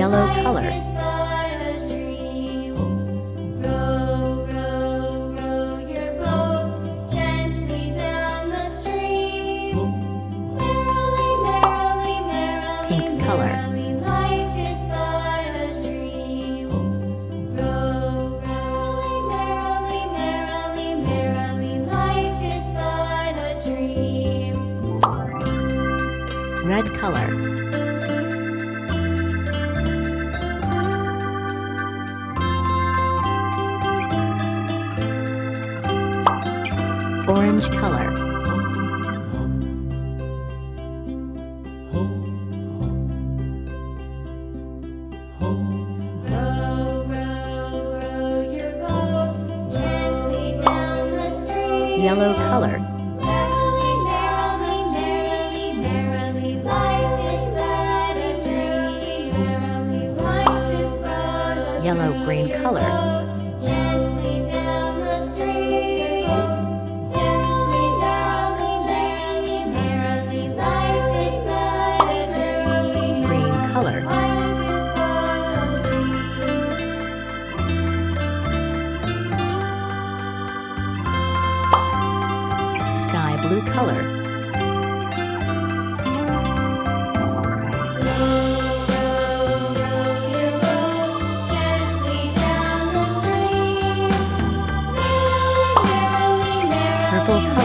Yellow color. Row, row, row your boat gently down the stream. Merrily, merrily, merrily, Pink color. merrily, life is but a dream. Row, row, merrily, merrily, merrily, life is but a dream. Red color. Orange color. Row, row, row your boat gently down the stream. Yellow color. Merrily, merrily, merrily, life is but a dream. Merrily, life is but a dream. Yellow-green color. Gently down the stream. Gently down the stream. Merrily, life is but a dream. Green color. Life is but a dream. Sky blue color. Row, row, row your boat gently down the stream. Merrily, merrily, merrily, Purple color.